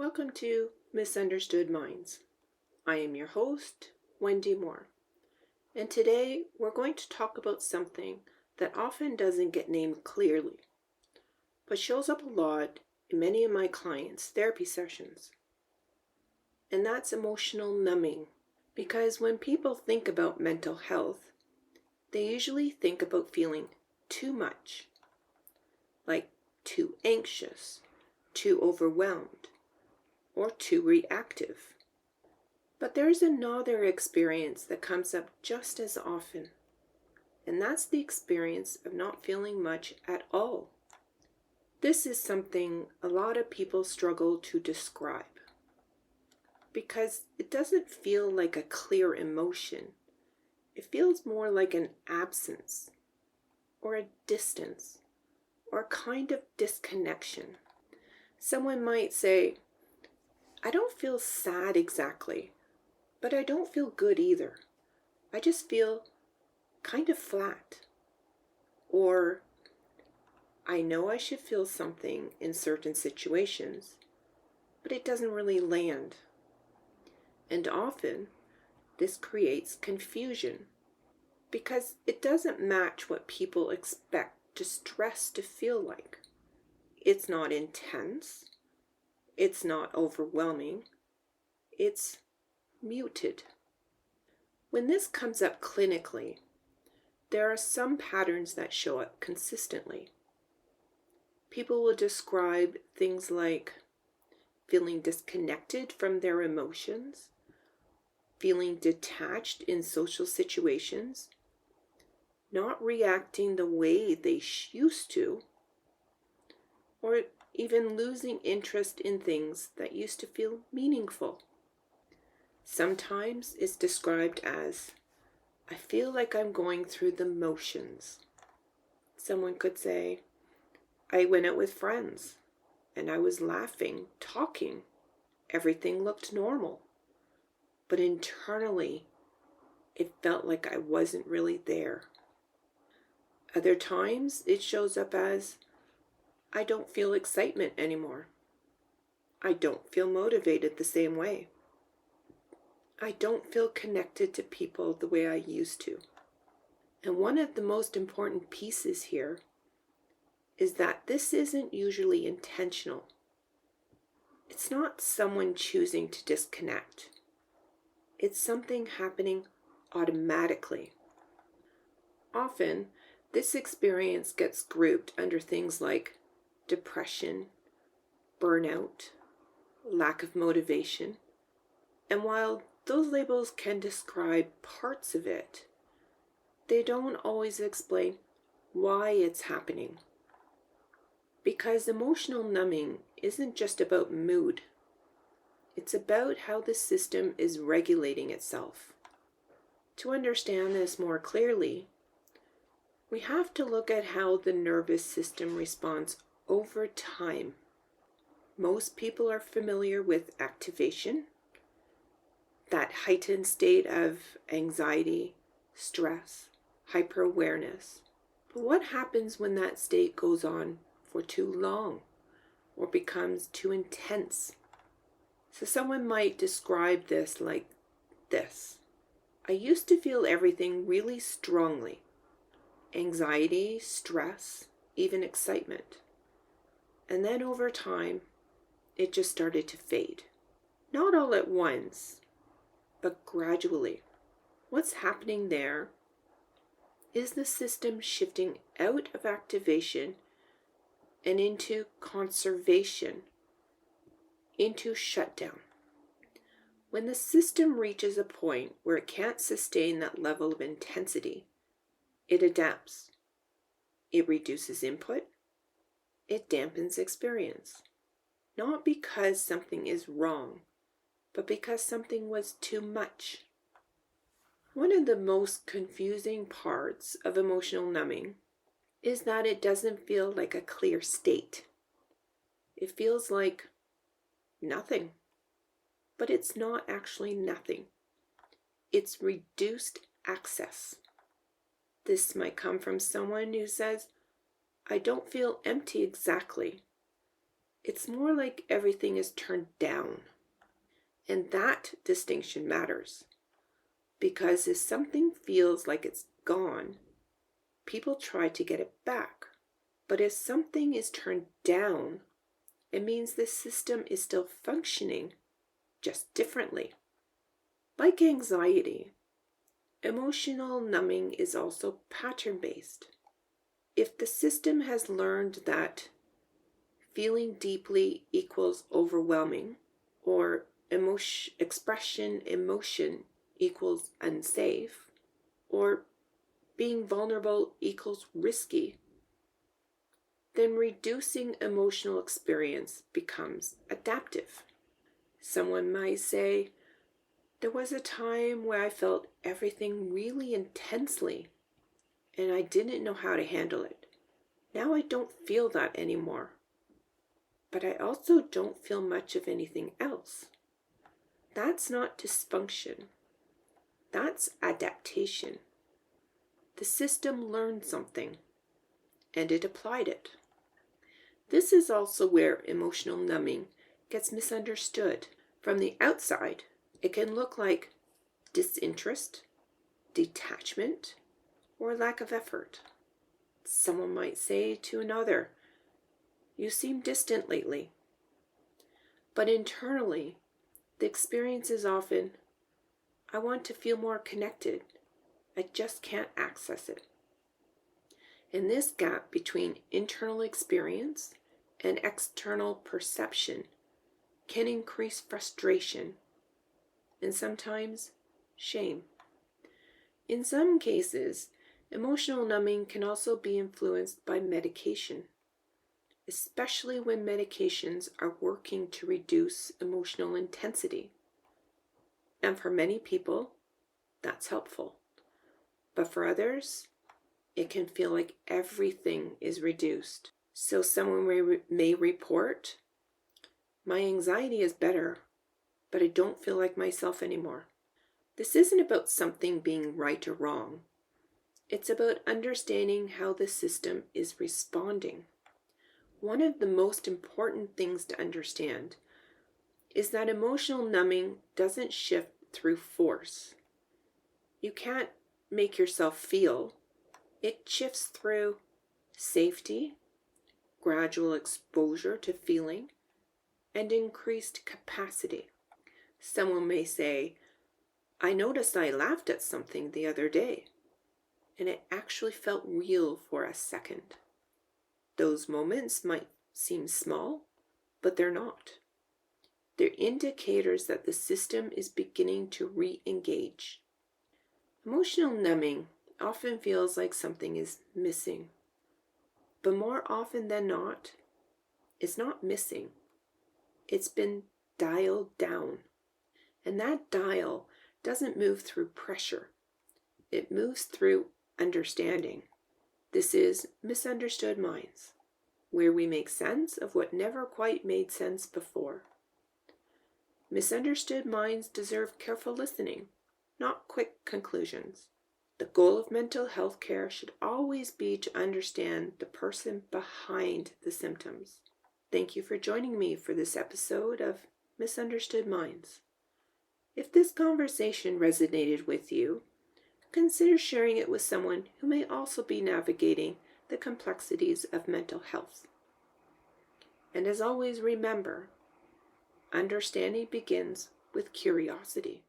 Welcome to Misunderstood Minds. I am your host, Wendy Moore, and today we're going to talk about something that often doesn't get named clearly, but shows up a lot in many of my clients' therapy sessions. And that's emotional numbing, because when people think about mental health, they usually think about feeling too much, like too anxious, too overwhelmed, or too reactive. But there's another experience that comes up just as often, and that's the experience of not feeling much at all. This is something a lot of people struggle to describe because it doesn't feel like a clear emotion. It feels more like an absence or a distance or a kind of disconnection. Someone might say, I don't feel sad exactly, but I don't feel good either. I just feel kind of flat. Or, I know I should feel something in certain situations, but it doesn't really land. And often, this creates confusion because it doesn't match what people expect distress to feel like. It's not intense. It's not overwhelming. It's muted. When this comes up clinically, there are some patterns that show up consistently. People will describe things like feeling disconnected from their emotions, feeling detached in social situations, not reacting the way they used to, or even losing interest in things that used to feel meaningful. Sometimes it's described as, I feel like I'm going through the motions. Someone could say, I went out with friends and I was laughing, talking. Everything looked normal. But internally, it felt like I wasn't really there. Other times, it shows up as, I don't feel excitement anymore. I don't feel motivated the same way. I don't feel connected to people the way I used to. And one of the most important pieces here is that this isn't usually intentional. It's not someone choosing to disconnect. It's something happening automatically. Often, this experience gets grouped under things like depression, burnout, lack of motivation, and while those labels can describe parts of it, they don't always explain why it's happening. Because emotional numbing isn't just about mood. It's about how the system is regulating itself. To understand this more clearly, we have to look at how the nervous system responds over time. Most people are familiar with activation, that heightened state of anxiety, stress, hyper-awareness. But what happens when that state goes on for too long or becomes too intense? So someone might describe this like this. I used to feel everything really strongly. Anxiety, stress, even excitement. And then over time, it just started to fade. Not all at once, but gradually. What's happening there is the system shifting out of activation and into conservation, into shutdown. When the system reaches a point where it can't sustain that level of intensity, it adapts. It reduces input. It dampens experience. Not because something is wrong, but because something was too much. One of the most confusing parts of emotional numbing is that it doesn't feel like a clear state. It feels like nothing, but it's not actually nothing. It's reduced access. This might come from someone who says, I don't feel empty exactly, It's more like everything is turned down. And that distinction matters because if something feels like it's gone, people try to get it back. But if something is turned down, it means the system is still functioning, just differently. Like anxiety, emotional numbing is also pattern-based. If the system has learned that feeling deeply equals overwhelming, or emotion equals unsafe, or being vulnerable equals risky, then reducing emotional experience becomes adaptive. Someone might say, there was a time where I felt everything really intensely and I didn't know how to handle it. Now I don't feel that anymore. But I also don't feel much of anything else. That's not dysfunction. That's adaptation. The system learned something and it applied it. This is also where emotional numbing gets misunderstood. From the outside, it can look like disinterest, detachment, or lack of effort. Someone might say to another, "You seem distant lately." But internally, the experience is often, "I want to feel more connected. I just can't access it." And this gap between internal experience and external perception can increase frustration and sometimes shame. In some cases, emotional numbing can also be influenced by medication, especially when medications are working to reduce emotional intensity. And for many people, that's helpful. But for others, it can feel like everything is reduced. So someone may report, "My anxiety is better, but I don't feel like myself anymore." This isn't about something being right or wrong. It's about understanding how the system is responding. One of the most important things to understand is that emotional numbing doesn't shift through force. You can't make yourself feel. It shifts through safety, gradual exposure to feeling, and increased capacity. Someone may say, "I noticed I laughed at something the other day, and it actually felt real for a second." Those moments might seem small, but they're not. They're indicators that the system is beginning to re-engage. Emotional numbing often feels like something is missing, but more often than not, it's not missing. It's been dialed down. And that dial doesn't move through pressure. It moves through understanding. This is Misunderstood Minds, where we make sense of what never quite made sense before. Misunderstood minds deserve careful listening, not quick conclusions. The goal of mental health care should always be to understand the person behind the symptoms. Thank you for joining me for this episode of Misunderstood Minds. If this conversation resonated with you, consider sharing it with someone who may also be navigating the complexities of mental health. And as always, remember, understanding begins with curiosity.